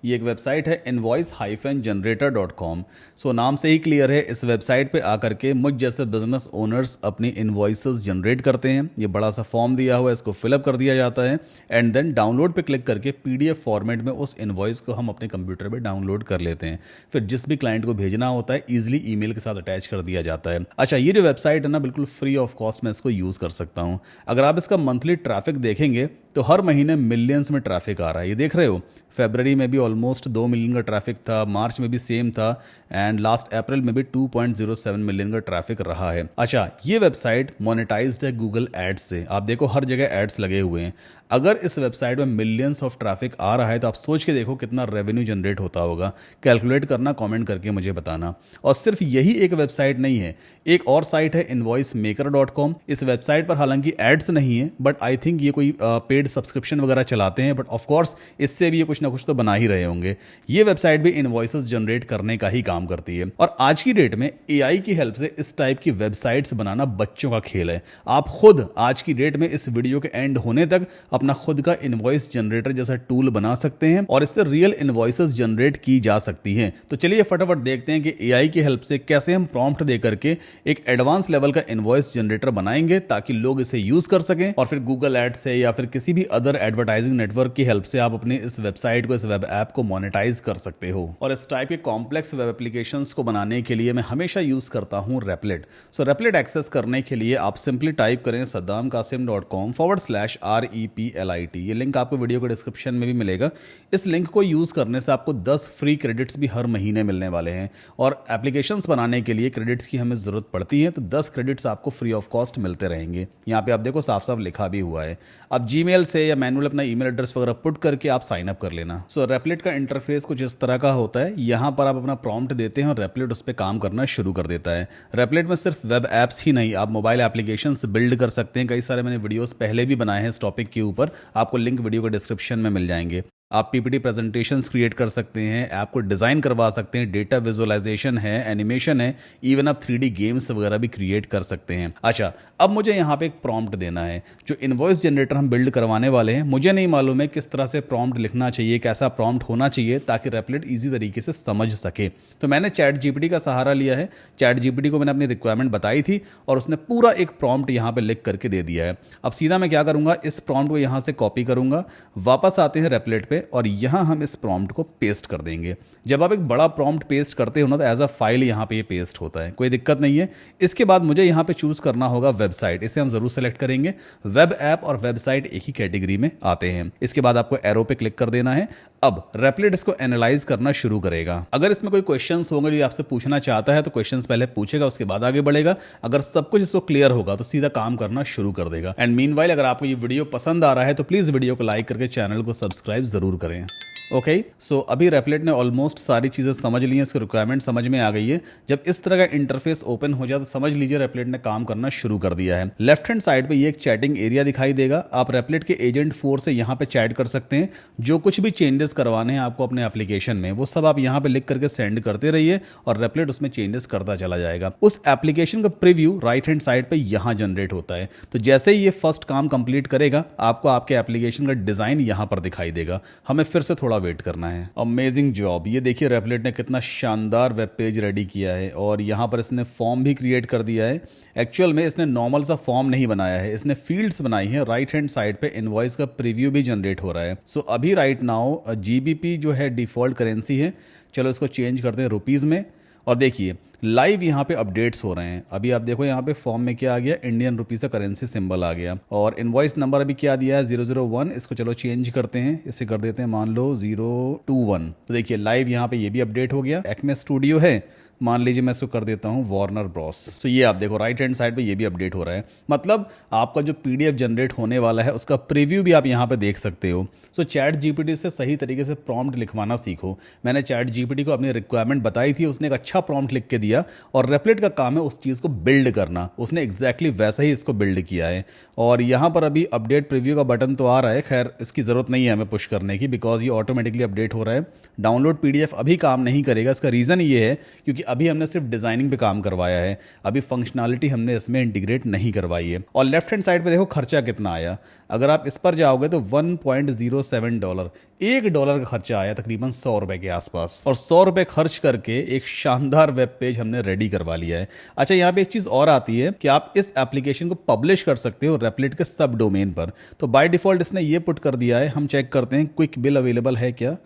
ये एक वेबसाइट है invoice-generator.com। सो नाम से ही क्लियर है, इस वेबसाइट पे आकर के मुझ जैसे बिजनेस ओनर्स अपनी इन्वॉइसेस जनरेट करते हैं। ये बड़ा सा फॉर्म दिया हुआ है, इसको फिलअप कर दिया जाता है एंड देन डाउनलोड पे क्लिक करके पीडीएफ फॉर्मेट में उस इन्वॉइस को हम अपने कंप्यूटर पे डाउनलोड कर लेते हैं। फिर जिस भी क्लाइंट को भेजना होता है ईजिली ईमेल के साथ अटैच कर दिया जाता है। अच्छा, ये जो वेबसाइट है ना, बिल्कुल फ्री ऑफ कॉस्ट मैं इसको यूज़ कर सकता हूँ। अगर आप इसका मंथली ट्रैफिक देखेंगे तो हर महीने मिलियंस में ट्रैफिक आ रहा है। ये देख रहे हो, फरवरी में भी ऑलमोस्ट 2 मिलियन का ट्रैफिक था, मार्च में भी सेम था एंड लास्ट अप्रैल में भी 2.07 मिलियन का ट्रैफिक रहा है। अच्छा, ये वेबसाइट मोनेटाइज्ड है गूगल एड्स से। आप देखो हर जगह एड्स लगे हुए हैं। अगर इस वेबसाइट में मिलियंस ऑफ ट्रैफिक आ रहा है तो आप सोच के देखो कितना रेवेन्यू जनरेट होता होगा। कैलकुलेट करना, कमेंट करके मुझे बताना। और सिर्फ यही एक वेबसाइट नहीं है, एक और साइट है invoiceMaker.com। इस वेबसाइट पर हालांकि एड्स नहीं है, बट आई थिंक ये कोई पेड सब्सक्रिप्शन वगैरह चलाते हैं, बट ऑफकोर्स इससे भी ये कुछ ना कुछ तो बना ही रहे होंगे। ये वेबसाइट भी इन्वॉइसेस जनरेट करने का ही काम करती है। और आज की डेट में एआई की हेल्प से इस टाइप की वेबसाइट्स बनाना बच्चों का खेल है। आप खुद आज की डेट में इस वीडियो के एंड होने तक अपना खुद का इनवॉइस जनरेटर जैसा टूल बना सकते हैं और इससे रियल इनवॉइसेस जनरेट की जा सकती हैं। तो चलिए फटाफट देखते हैं कि एआई की हेल्प से कैसे हम प्रॉम्प्ट दे करके एक एडवांस लेवल का इनवॉइस जनरेटर बनाएंगे ताकि लोग इसे यूज कर सकें और फिर गूगल एड से या फिर किसी भी अदर एडवर्टाइजिंग नेटवर्क की हेल्प से आप अपने इस वेबसाइट को, इस वेब ऐप को मोनेटाइज कर सकते हो। और इस टाइप के कॉम्प्लेक्स वेब एप्लीकेशंस को बनाने के लिए मैं हमेशा यूज करता हूं रेपलेट। सो रेपलेट एक्सेस करने के लिए आप सिंपली टाइप करें saddamkasim.com/replit। ये लिंक आपको वीडियो के डिस्क्रिप्शन में भी मिलेगा। इस लिंक को यूज करने से आपको 10 फ्री क्रेडिट्स भी हर महीने मिलने वाले हैं और एप्लीकेशंस बनाने के लिए क्रेडिट्स की हमें जरूरत पड़ती है, तो 10 क्रेडिट्स आपको फ्री ऑफ कॉस्ट मिलते रहेंगे। यहाँ पे आप देखो साफ साफ लिखा भी हुआ है। अब जीमेल से या मैनुअल अपना ईमेल एड्रेस वगैरह पुट करके आप साइन अप कर लेना। सो रेपलेट का इंटरफेस कुछ इस तरह का होता है। यहाँ पर आप अपना प्रॉम्प्ट देते हैं और रेपलेट उस पर काम करना शुरू कर देता है। रेपलेट में सिर्फ वेब एप्स ही नहीं, आप मोबाइल एप्लीकेशंस बिल्ड कर सकते हैं। कई सारे मैंने वीडियोस पहले भी बनाए हैं इस टॉपिक के ऊपर, आपको लिंक वीडियो के डिस्क्रिप्शन में मिल जाएंगे। आप पीपीटी प्रेजेंटेशंस क्रिएट कर सकते हैं, ऐप को डिज़ाइन करवा सकते हैं, डेटा विजुअलाइजेशन है, एनिमेशन है, इवन आप 3D गेम्स वगैरह भी क्रिएट कर सकते हैं। अच्छा, अब मुझे यहाँ पे एक प्रॉम्प्ट देना है। जो इनवॉइस जनरेटर हम बिल्ड करवाने वाले हैं, मुझे नहीं मालूम है किस तरह से प्रॉम्प्ट लिखना चाहिए, कैसा प्रॉम्प्ट होना चाहिए ताकि रेपलेट ईजी तरीके से समझ सके। तो मैंने चैट जीपीटी का सहारा लिया है। चैट जीपीटी को मैंने अपनी रिक्वायरमेंट बताई थी और उसने पूरा एक प्रॉम्प्ट यहाँ पे लिख करके दे दिया है। अब सीधा मैं क्या करूँगा, इस प्रॉम्प्ट को यहाँ से कॉपी करूँगा, वापस आते हैं रेपलेट पे और यहां हम इस प्रॉम्प्ट को पेस्ट कर देंगे। जब आप एक बड़ा प्रॉम्प्ट पेस्ट करते हो ना तो एज अ फाइल यहां पे ये पेस्ट होता है, कोई दिक्कत नहीं है। इसके बाद मुझे यहां पे चूज करना होगा वेबसाइट, इसे हम जरूर सेलेक्ट करेंगे। वेब ऐप और वेबसाइट एक ही कैटेगरी में आते हैं। इसके बाद आपको एरो पे क्लिक कर देना है। अब रेपलेट इसको एनालाइज करना शुरू करेगा। अगर इसमें कोई क्वेश्चंस होंगे जो आपसे पूछना चाहता है तो क्वेश्चंस पहले पूछेगा, उसके बाद आगे बढ़ेगा। अगर सब कुछ इसको क्लियर होगा तो सीधा काम करना शुरू कर देगा। एंड मीनवाइल अगर आपको ये वीडियो पसंद आ रहा है तो प्लीज वीडियो को लाइक करके चैनल को सब्सक्राइब जरूर करें। ओके, सो अभी रेपलेट ने ऑलमोस्ट सारी चीज़ें समझ ली हैं, इसकी रिक्वायरमेंट समझ में आ गई है। जब इस तरह का इंटरफेस ओपन हो जाए तो समझ लीजिए रेपलेट ने काम करना शुरू कर दिया है। लेफ्ट हैंड साइड पे ये एक चैटिंग एरिया दिखाई देगा। आप रेपलेट के एजेंट 4 से यहाँ पे चैट कर सकते हैं। जो कुछ भी चेंजेस करवाने हैं आपको अपने एप्लीकेशन में, वो सब आप यहाँ पे लिख करके सेंड करते रहिए और रेपलेट उसमें चेंजेस करता चला जाएगा। उस एप्लीकेशन का प्रीव्यू राइट हैंड साइड पे यहाँ जनरेट होता है। तो जैसे ही ये फर्स्ट काम कंप्लीट करेगा आपको आपके एप्लीकेशन का डिजाइन यहाँ पर दिखाई देगा। हमें फिर से थोड़ा वेट करना है। Amazing job. ये देखिए रेपलेट ने कितना शानदार वेब पेज रेडी किया है और यहाँ पर इसने फॉर्म भी क्रिएट कर दिया है। एक्चुअल में इसने नॉर्मल सा फॉर्म नहीं बनाया है, इसने फील्ड्स बनाई हैं। राइट हैंड साइड पे इनवॉइस का प्रीव्यू भी जनरेट हो रहा है। सो अभी राइट नाउ जीबीपी जो है डिफॉल्ट करेंसी है, चलो इसको चेंज करते हैं रुपीज़ में। और देखिए लाइव यहाँ पे अपडेट्स हो रहे हैं। अभी आप देखो यहाँ पे फॉर्म में क्या आ गया, इंडियन रुपीज़ का करेंसी सिंबल आ गया और इनवॉइस नंबर अभी क्या दिया है 001। इसको चलो चेंज करते हैं, इसे कर देते हैं मान लो 021। तो देखिए लाइव यहाँ पे ये भी अपडेट हो गया। एक्मे स्टूडियो है, मान लीजिए मैं इसको कर देता हूँ वार्नर ब्रॉस। तो ये आप देखो राइट हैंड साइड पे ये भी अपडेट हो रहा है। मतलब आपका जो पीडीएफ जनरेट होने वाला है उसका प्रीव्यू भी आप यहाँ पे देख सकते हो। सो चैट जीपीटी से सही तरीके से प्रॉम्प्ट लिखवाना सीखो। मैंने चैट जीपीटी को अपनी रिक्वायरमेंट बताई थी, उसने एक अच्छा प्रॉम्प्ट लिख के दिया दिया और रेपलेट का काम है उस चीज़ को बिल्ड करना। उसने एग्जैक्टली वैसा ही इसको बिल्ड किया है। और यहाँ पर अभी अपडेट प्रीव्यू का बटन तो आ रहा है, खैर इसकी ज़रूरत नहीं है हमें पुश करने की बिकॉज ये ऑटोमेटिकली अपडेट हो रहा है। डाउनलोड पीडीएफ अभी काम नहीं करेगा, इसका रीज़न ये है क्योंकि अभी हमने सिर्फ डिज़ाइनिंग पे काम करवाया है, अभी फंक्शनैलिटी हमने इसमें इंटीग्रेट नहीं करवाई है। और लेफ्ट हैंड साइड पे देखो खर्चा कितना आया, अगर आप इस पर जाओगे तो $1.07, $1 का खर्चा आया तकरीबन 100 रुपए के आसपास। और 100 रुपए खर्च करके एक शानदार वेब पेज हमने रेडी करवा लिया है। अच्छा, यहाँ पे एक चीज़ और आती है कि आप इस एप्लीकेशन को पब्लिश कर सकते हो रेपलेट के सब डोमेन पर। तो बाय डिफॉल्ट इसने ये पुट कर दिया है, हम चेक करते हैं क्विक बिल अवेलेबल है क्या।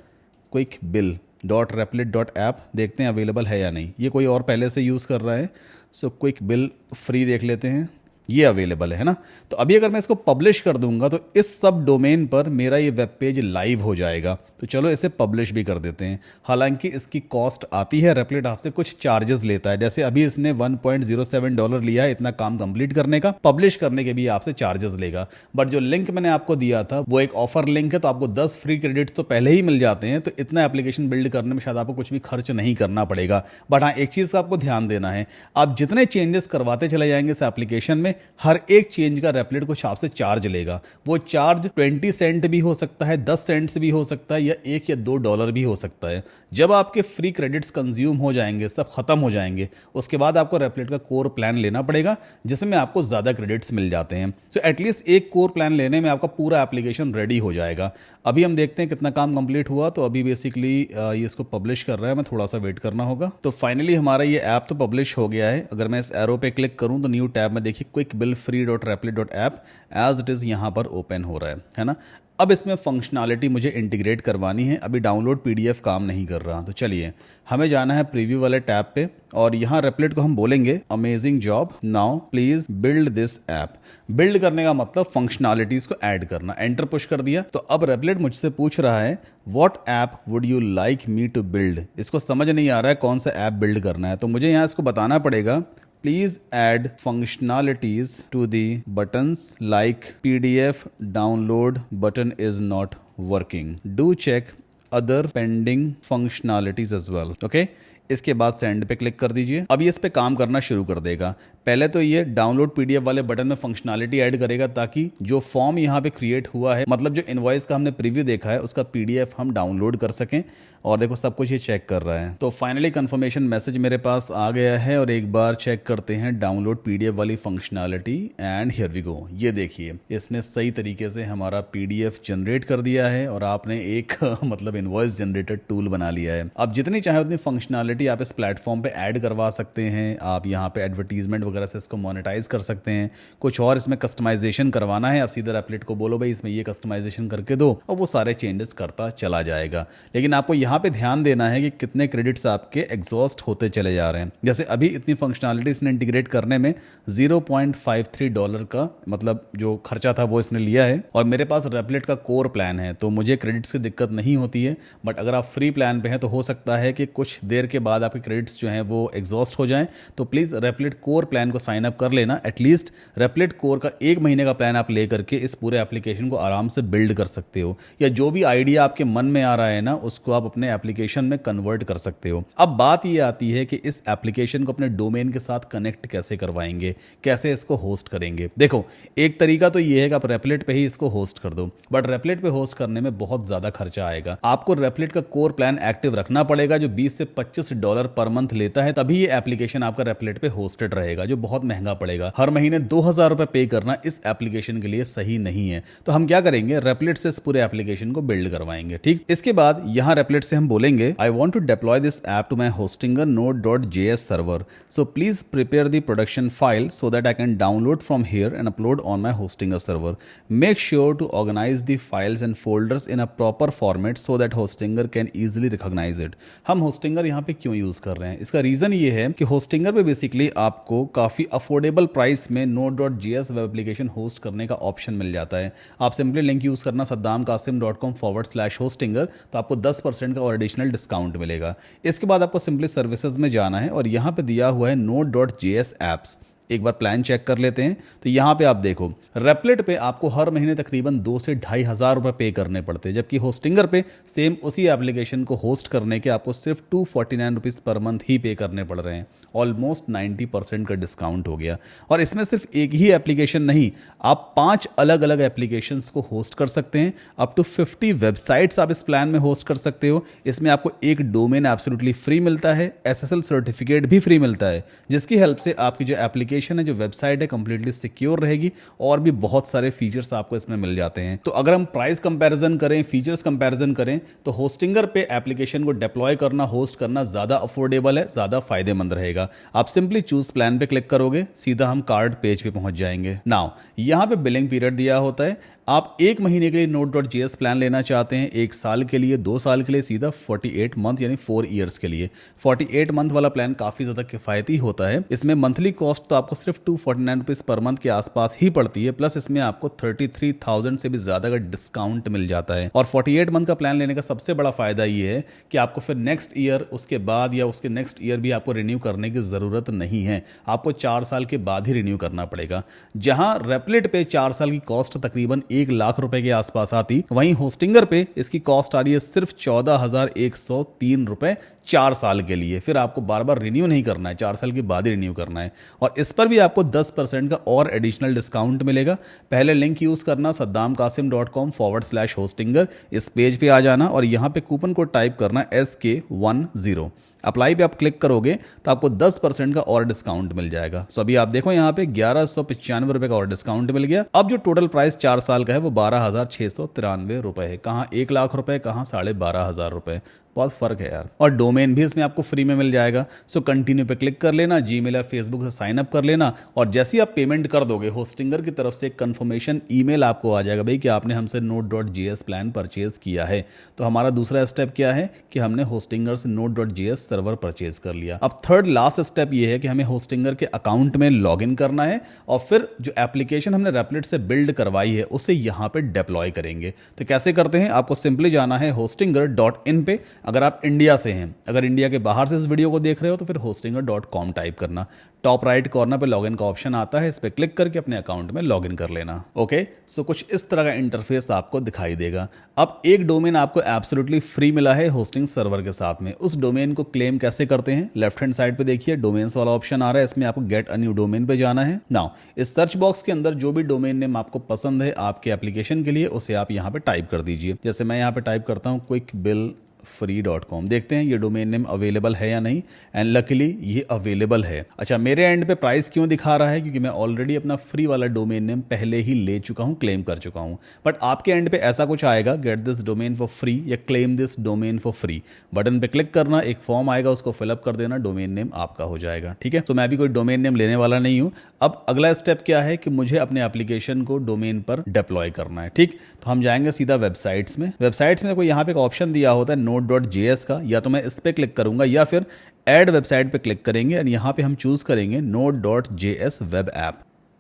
क्विक बिल .replit.app देखते हैं अवेलेबल है या नहीं। ये कोई और पहले से यूज़ कर रहा है, सो क्विक बिल फ्री देख लेते हैं, ये अवेलेबल है ना। तो अभी अगर मैं इसको पब्लिश कर दूंगा तो इस सब डोमेन पर मेरा ये वेब पेज लाइव हो जाएगा। तो चलो इसे पब्लिश भी कर देते हैं। हालांकि इसकी कॉस्ट आती है, रेपलेट आपसे कुछ चार्जेस लेता है, जैसे अभी इसने $1.07 लिया है इतना काम कंप्लीट करने का, पब्लिश करने के भी आपसे चार्जेस लेगा। बट जो लिंक मैंने आपको दिया था वो एक ऑफर लिंक है, तो आपको 10 फ्री क्रेडिट्स तो पहले ही मिल जाते हैं, तो इतना एप्लीकेशन बिल्ड करने में शायद आपको कुछ भी खर्च नहीं करना पड़ेगा। बट हाँ, एक चीज़ का आपको ध्यान देना है, आप जितने चेंजेस करवाते चले जाएंगे इस एप्लीकेशन में, हर एक चेंज का रेपलेट कुछ आपसे चार्ज लेगा। वो चार्ज 20 सेंट भी हो सकता है, 10 सेंट्स भी हो सकता है, या $1 या $2 भी हो सकता है। जब आपके फ्री क्रेडिट्स कंज्यूम हो जाएंगे, सब खत्म हो जाएंगे, उसके बाद आपको रेपलेट का कोर प्लान लेना पड़ेगा जिसमें आपको ज़्यादा क्रेडिट्स मिल जाते हैं। तो एटलीस्ट एक कोर प्लान लेने में आपका पूरा एप्लीकेशन रेडी हो जाएगा। अभी हम देखते हैं कितना काम कंप्लीट हुआ। तो अभी बेसिकली ये इसको पब्लिश कर रहा है, मैं थोड़ा सा वेट करना होगा। तो फाइनली हमारा ये ऐप तो पब्लिश हो गया है। अगर मैं इस एरो पे क्लिक करूं तो न्यू टैब में देखिए quick bill free.replit.app as it is यहाँ पर ओपन हो रहा है ना। अब इसमें फंक्शनैलिटी मुझे इंटीग्रेट करवानी है, अभी डाउनलोड पीडीएफ काम नहीं कर रहा। तो चलिए हमें जाना है प्रीव्यू वाले टैब पे और यहाँ रेपलेट को हम बोलेंगे amazing job, now please build this app. Build करने का मतलब फंक्शनैलिटीज को ऐड करना। एंटर पुश कर दिया तो अब रेपलेट मुझसे पूछ रहा है what app would you like me to build. इसको समझ नहीं आ रहा है कौन सा ऐप बिल्ड करना है, तो मुझे यहाँ इसको बताना पड़ेगा please add functionalities to the buttons like PDF download button is not working. Do check other pending functionalities as well. Okay? इसके बाद सेंड पे क्लिक कर दीजिए। अब ये इस पे काम करना शुरू कर देगा। पहले तो ये डाउनलोड पीडीएफ वाले बटन में फंक्शनैलिटी ऐड करेगा ताकि जो फॉर्म यहाँ पे क्रिएट हुआ है, मतलब जो इनवॉइस का हमने प्रीव्यू देखा है उसका पीडीएफ हम डाउनलोड कर सकें। और देखो सब कुछ ये चेक कर रहा है। तो फाइनली कंफर्मेशन मैसेज मेरे पास आ गया है और एक बार चेक करते हैं डाउनलोड पीडीएफ वाली functionality and here we go. ये देखिए इसने सही तरीके से हमारा पीडीएफ जनरेट कर दिया है और आपने एक मतलब इनवॉइस जनरेटर टूल बना लिया है। अब जितनी चाहे उतनी फंक्शनैलिटी आप इस प्लेटफॉर्म पे ऐड करवा सकते हैं। आप यहाँ पे एडवर्टीजमेंट वगैरह से इसको मोनेटाइज कर सकते हैं। कुछ और इसमें कस्टमाइजेशन करवाना है, आप सीधा रेपलेट को बोलो भाई इसमें ये कस्टमाइजेशन करके दो और वो सारे चेंजेस करता चला जाएगा। लेकिन आपको यहाँ पे ध्यान देना है कि कितने क्रेडिट्स आपके एग्जॉस्ट होते चले जा रहे हैं। जैसे अभी इतनी फंक्शनैलिटी इसने इंटीग्रेट करने में $0.53 का मतलब जो खर्चा था वो इसने लिया है। और मेरे पास रेपलेट का कोर प्लान है तो मुझे क्रेडिट्स की दिक्कत नहीं होती है। बट अगर आप फ्री प्लान पे हैं तो हो सकता है कि कुछ देर के बाद आपके क्रेडिट्स जो हैं वो एग्जॉस्ट हो जाएं। तो प्लीज़ रेपलेट कोर प्लान को साइन अप कर लेना। एटलीस्ट रेपलेट कोर का 1 महीने का प्लान आप ले करके इस पूरे एप्लीकेशन को आराम से बिल्ड कर सकते हो, या जो भी आइडिया आपके मन में आ रहा है ना उसको आप अपने एप्लीकेशन में कन्वर्ट कर सकते हो। अब बात ये आती है कि इस एप्लीकेशन को अपने डोमेन के साथ कनेक्ट कैसे करवाएंगे, कैसे इसको होस्ट करेंगे। देखो एक तरीका तो ये है कि आप रेपलेट पे ही इसको होस्ट कर दो, बट रेपलेट पे होस्ट करने में बहुत ज्यादा खर्चा आएगा। आपको रेपलेट का कोर प्लान एक्टिव रखना पड़ेगा जो $20 से $25 पर मंथ लेता है, तभी ये एप्लीकेशन आपका रेपलेट पे होस्टेड रहेगा, जो बहुत महंगा पड़ेगा। हर महीने $2000 पे करना इस एप्लीकेशन के लिए सही नहीं है। तो हम क्या करेंगे, रेपलेट से इस पूरे एप्लीकेशन को बिल्ड करवाएंगे। ठीक, इसके बाद यहां रेपलेट से हम बोलेंगे I want to deploy this app to my Hostinger node.js server, so please prepare the production file so that I can download from here and upload on my Hostinger server. Make sure to organise the files and folders in a proper format so that Hostinger can easily recognise it. हम Hostinger यहाँ पे क्यों use कर रहे हैं, इसका reason ये है कि होस्टिंगर पे बेसिकली आपको काफी अफोर्डेबल प्राइस में node.js वेब एप्लीकेशन होस्ट करने का ऑप्शन मिल जाता है। आप सिंपली लिंक यूज करना saddamkasim.com/hostinger, तो आपको 10% का और एडिशनल डिस्काउंट मिलेगा। इसके बाद आपको सिंपली सर्विसेज में जाना है और यहाँ पे दिया हुआ है node.js एप्स। एक बार प्लान चेक कर लेते हैं। तो यहाँ पे आप देखो, रेपलेट पे आपको हर महीने तकरीबन 2 से 2,500 रुपये पे करने पड़ते हैं, जबकि होस्टिंगर पे सेम उसी एप्लीकेशन को होस्ट करने के आपको सिर्फ 249 रुपीज़ पर मंथ ही पे करने पड़ रहे हैं। ऑलमोस्ट 90% का डिस्काउंट हो गया। और इसमें सिर्फ एक ही एप्लीकेशन नहीं, आप 5 अलग अलग एप्लीकेशंस को होस्ट कर सकते हैं। अप टू 50 वेबसाइट्स आप इस प्लान में होस्ट कर सकते हो। इसमें आपको एक डोमेन एब्सोल्युटली फ्री मिलता है, SSL सर्टिफिकेट भी फ्री मिलता है, जिसकी हेल्प से आपकी जो एप्लीकेशन है, जो वेबसाइट है, कंप्लीटली सिक्योर रहेगी। और भी बहुत सारे फीचर्स आपको इसमें मिल जाते हैं। तो अगर हम प्राइस कंपैरिजन करें, फीचर्स कंपैरिजन करें, तो होस्टिंगर पे एप्लीकेशन को डिप्लॉय करना, होस्ट करना ज़्यादा अफोर्डेबल है, ज़्यादा फायदेमंद रहेगा। आप सिंपली चूज प्लान पे क्लिक करोगे, सीधा हम कार्ड पेज पे पहुंच जाएंगे। नाउ यहां पे बिलिंग पीरियड दिया होता है। आप 1 महीने के लिए Node.js प्लान लेना चाहते हैं, 1 साल के लिए, 2 साल के लिए, सीधा 48 मंथ यानी 4 ईयर्स के लिए। 48 मंथ वाला प्लान काफ़ी ज़्यादा किफ़ायती होता है। इसमें मंथली कॉस्ट तो आपको सिर्फ 249 रुपीज़ पर मंथ के आसपास ही पड़ती है, प्लस इसमें आपको 33,000 से भी ज़्यादा का डिस्काउंट मिल जाता है। और 48 मंथ का प्लान लेने का सबसे बड़ा फ़ायदा ये है कि आपको फिर नेक्स्ट ईयर, उसके बाद या उसके नेक्स्ट ईयर भी आपको रिन्यू करने की ज़रूरत नहीं है। आपको 4 साल के बाद ही रिन्यू करना पड़ेगा। जहां रेपलेट पे 4 साल की कॉस्ट तकरीबन 1 लाख रुपए के आसपास आती, वहीं होस्टिंगर पे इसकी कॉस्ट आ रही है सिर्फ 14,103 रुपए 4 साल के लिए। फिर आपको बार बार रिन्यू नहीं करना है, 4 साल के बाद ही रिन्यू करना है। और इस पर भी आपको 10% का और एडिशनल डिस्काउंट मिलेगा। पहले लिंक यूज करना saddamkasim.com/hostinger, इस पेज पे आ जाना और यहां पे कूपन कोड टाइप करना SK10। अप्लाई पे आप क्लिक करोगे तो आपको 10% का और डिस्काउंट मिल जाएगा। सो अभी आप देखो यहाँ पे 1,195 रुपए का और डिस्काउंट मिल गया। अब जो टोटल प्राइस 4 साल का है वो 12,693 रुपए है। कहाँ 1 लाख रुपए, कहाँ 12,500 रुपए, बहुत फर्क है यार। और डोमेन भी इसमें आपको फ्री में मिल जाएगा। सो कंटिन्यू पे क्लिक कर लेना, जीमेल या फेसबुक से साइन अप कर लेना और जैसे ही आप पेमेंट कर दोगे, होस्टिंगर की तरफ से एक कंफर्मेशन ईमेल आपको आ जाएगा भाई कि आपने हमसे Node.js प्लान परचेज किया है। तो हमारा दूसरा स्टेप क्या है कि हमने होस्टिंगर से Node.js सर्वर परचेज कर लिया। अब थर्ड लास्ट स्टेप ये है कि हमें होस्टिंगर के अकाउंट में लॉग इन करना है और फिर जो एप्लीकेशन हमने रेपलेट से बिल्ड करवाई है उसे यहाँ पे डिप्लॉय करेंगे। तो कैसे करते हैं, आपको सिंपली जाना है hostinger.in पे। अगर आप इंडिया से हैं, अगर इंडिया के बाहर से इस वीडियो को देख रहे हो तो फिर hostinger.com टाइप करना। टॉप राइट कॉर्नर पे लॉगिन का ऑप्शन आता है, इस पे क्लिक करके अपने अकाउंट में लॉगिन कर लेना। ओके, सो कुछ इस तरह का इंटरफेस आपको दिखाई देगा। अब एक डोमेन आपको एब्सोल्युटली फ्री मिला है होस्टिंग सर्वर के साथ में। उस डोमेन को क्लेम कैसे करते हैं, लेफ्ट हैंड साइड पे देखिए डोमेन्स वाला ऑप्शन आ रहा है, इसमें आपको गेट अ न्यू डोमेन पे जाना है। नाउ इस सर्च बॉक्स के अंदर जो भी डोमेन नेम आपको पसंद है आपके एप्लीकेशन के लिए, उसे आप यहाँ पे टाइप कर दीजिए। जैसे मैं यहाँ पे टाइप करता हूँ quickbillfree.com। देखते हैं ये डोमेन नेम अवेलेबल है या नहीं, एंड लकीली ये अवेलेबल है। अच्छा, मेरे एंड पे प्राइस क्यों दिखा रहा है, क्योंकि मैं ऑलरेडी अपना फ्री वाला डोमेन नेम पहले ही ले चुका हूं, क्लेम कर चुका हूं। बट आपके एंड पे ऐसा कुछ आएगा, get this domain for free या claim this domain for free, button पे क्लिक करना, एक फॉर्म आएगा उसको फिलअप कर देना, डोमेन नेम आपका हो जाएगा। ठीक है, तो मैं भी कोई डोमेन नेम लेने वाला नहीं हूं। अब अगला स्टेप क्या है कि मुझे अपने एप्लीकेशन को डोमेन पर डिप्लॉय करना है। ठीक, तो हम जाएंगे सीधा वेबसाइट्स में। वेबसाइट्स में कोई यहाँ पे एक ऑप्शन दिया होता है Node.js का, या तो मैं इस पे क्लिक करूंगा या फिर ऐड वेबसाइट पे क्लिक करेंगे और यहाँ पे हम चूज करेंगे Node.js वेब ऐप।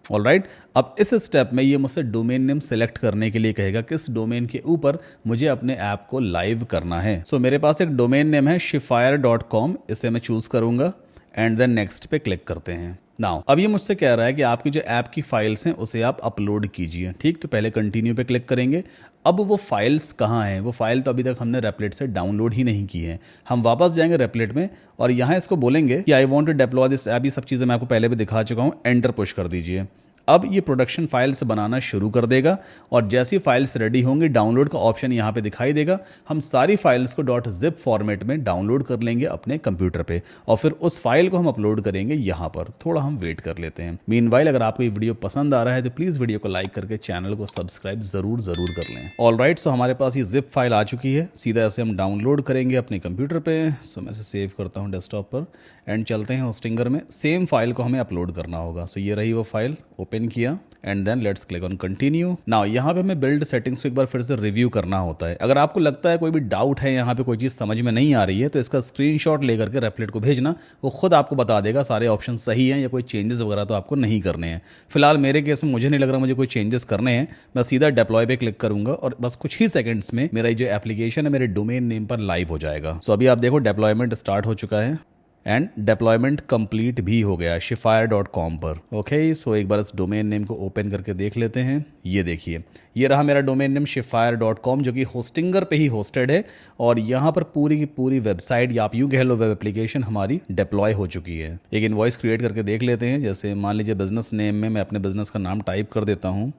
ऑलराइट, अब इस स्टेप में ये मुझसे डोमेन नेम सेलेक्ट करने के लिए कहेगा किस डोमेन के ऊपर मुझे अपने ऐप को लाइव करना है। सो मेरे पास एक डोमेन नेम है shipwire.com, इसे मैं चूज करूंगा एंड देन नेक्स्ट पे क्लिक करते हैं। नाउ अब ये मुझसे कह रहा है कि आपकी जो ऐप की फाइल्स हैं उसे आप अपलोड कीजिए। ठीक, तो पहले कंटिन्यू पे क्लिक करेंगे। अब वो फाइल्स कहाँ हैं, वो फाइल तो अभी तक हमने रेपलेट से डाउनलोड ही नहीं की है। हम वापस जाएंगे रेपलेट में और यहाँ इसको बोलेंगे कि I want to deploy this app. ये सब चीज़ें मैं आपको पहले भी दिखा चुका हूँ, एंटर पुश कर दीजिए। अब ये प्रोडक्शन फाइल्स बनाना शुरू कर देगा और जैसी फाइल्स रेडी होंगी डाउनलोड का ऑप्शन यहाँ पे दिखाई देगा। हम सारी फाइल्स को .zip फॉर्मेट में डाउनलोड कर लेंगे अपने कंप्यूटर पे और फिर उस फाइल को हम अपलोड करेंगे यहाँ पर। थोड़ा हम वेट कर लेते हैं। मीनवाइल अगर आपको ये वीडियो पसंद आ रहा है तो प्लीज़ वीडियो को लाइक करके चैनल को सब्सक्राइब ज़रूर कर लें। ऑलराइट, सो हमारे पास ये जिप फाइल आ चुकी है। सीधा ऐसे हम डाउनलोड करेंगे अपने कंप्यूटर पे। सो मैं इसे सेव करता हूँ डेस्कटॉप पर एंड चलते हैं होस्टिंगर में। सेम फाइल को हमें अपलोड करना होगा। सो ये रही वो फाइल, ओपन किया and then let's click on continue. Now यहाँ पे हमें बिल्ड सेटिंग्स को एक बार फिर से रिव्यू करना होता है। अगर आपको लगता है कोई भी डाउट है, यहाँ पे कोई चीज़ समझ में नहीं आ रही है, तो इसका स्क्रीनशॉट लेकर के रेपलेट को भेजना, वो खुद आपको बता देगा सारे ऑप्शन सही हैं या कोई चेंजेस वगैरह तो आपको नहीं करने हैं। फिलहाल मेरे केस में मुझे नहीं लग रहा मुझे कोई चेंजेस करने हैं। मैं सीधा डिप्लॉय पे क्लिक करूंगा और बस कुछ ही सेकंड्स में मेरा जो एप्लीकेशन है मेरे डोमेन नेम पर लाइव हो जाएगा। सो अभी आप देखो डिप्लॉयमेंट स्टार्ट हो चुका है। एंड डिप्लॉयमेंट कंप्लीट भी हो गया shipwire.com पर। ओके, सो एक बार इस डोमेन नेम को ओपन करके देख लेते हैं। ये देखिए, ये रहा मेरा डोमेन नेम shipwire.com, जो कि होस्टिंगर पे ही होस्टेड है। और यहाँ पर पूरी की पूरी वेबसाइट या आप यूँ कह लो वेब एप्लीकेशन हमारी डिप्लॉय हो चुकी है। एक इनवॉइस क्रिएट करके देख लेते हैं। जैसे मान लीजिए बिजनेस नेम में मैं अपने बिजनेस का नाम टाइप कर देता हूँ,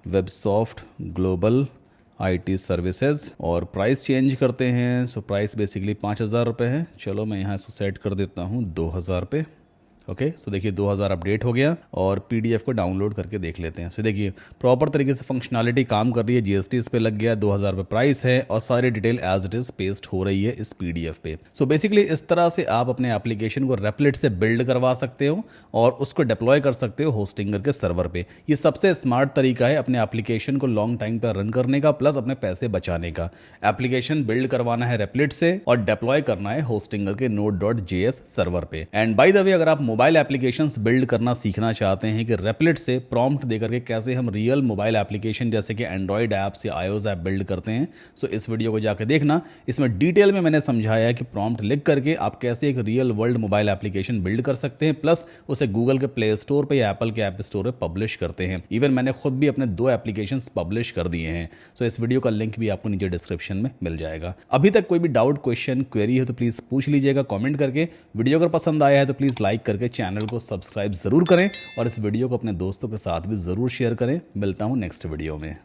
वेबसॉफ्ट ग्लोबल IT सर्विसेज, और प्राइस चेंज करते हैं। सो प्राइस बेसिकली 5,000 रुपये है। चलो मैं यहाँ इसको सेट कर देता हूँ 2,000 पे। ओके, सो देखिए 2000 अपडेट हो गया। और PDF को डाउनलोड करके देख लेते हैं। सो देखिए प्रॉपर तरीके से फंक्शनैलिटी काम कर रही है। GST इस पे लग गया, 2000 रुपये प्राइस है, और सारी detail as it is paste हो रही है इस PDF पे। सो बेसिकली इस तरह से आप अपने एप्लीकेशन को रेपलेट से बिल्ड करवा सकते हो और उसको डिप्लॉय कर सकते हो होस्टिंगर के सर्वर पे। ये सबसे स्मार्ट तरीका है अपने एप्लीकेशन को लॉन्ग टाइम पर रन करने का, प्लस अपने पैसे बचाने का। एप्लीकेशन बिल्ड करवाना है रेपलेट से और डिप्लॉय करना है होस्टिंगर के node.js सर्वर पे। एंड बाय द वे, अगर आप मोबाइल एप्लीकेशंस बिल्ड करना सीखना चाहते हैं कि रेपलेट से प्रॉम्प्ट देकर के कैसे हम रियल मोबाइल एप्लीकेशन जैसे कि एंड्रॉइड ऐप्स या iOS ऐप बिल्ड करते हैं, सो इस वीडियो को जाकर देखना। इसमें डिटेल में मैंने समझाया है कि प्रॉम्प्ट लिख करके आप कैसे एक real world mobile application build कर सकते हैं, प्लस उसे गूगल के प्ले स्टोर पर या एप्पल के ऐप स्टोर पर पब्लिश करते हैं। इवन मैंने खुद भी अपने 2 एप्लीकेशंस पब्लिश कर दिए हैं। सो इस वीडियो का लिंक भी आपको नीचे डिस्क्रिप्शन में मिल जाएगा। अभी तक कोई भी डाउट, क्वेश्चन, क्वेरी है तो प्लीज पूछ लीजिएगा कमेंट करके। वीडियो अगर पसंद आया है तो प्लीज लाइक करके चैनल को सब्सक्राइब जरूर करें और इस वीडियो को अपने दोस्तों के साथ भी जरूर शेयर करें। मिलता हूं नेक्स्ट वीडियो में।